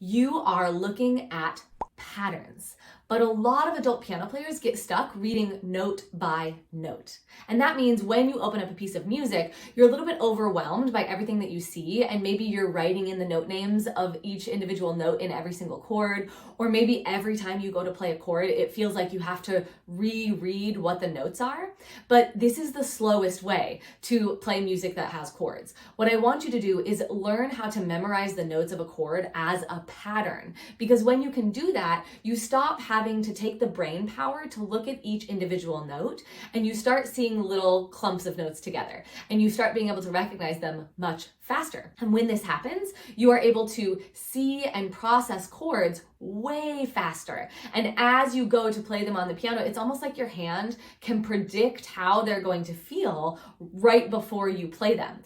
You are looking at patterns. But a lot of adult piano players get stuck reading note by note. And that means when you open up a piece of music, you're a little bit overwhelmed by everything that you see, and maybe you're writing in the note names of each individual note in every single chord, or maybe every time you go to play a chord, it feels like you have to reread what the notes are. But this is the slowest way to play music that has chords. What I want you to do is learn how to memorize the notes of a chord as a pattern, because when you can do that, you stop having to take the brain power to look at each individual note, and you start seeing little clumps of notes together, and you start being able to recognize them much faster. And when this happens, you are able to see and process chords way faster. And as you go to play them on the piano, it's almost like your hand can predict how they're going to feel right before you play them.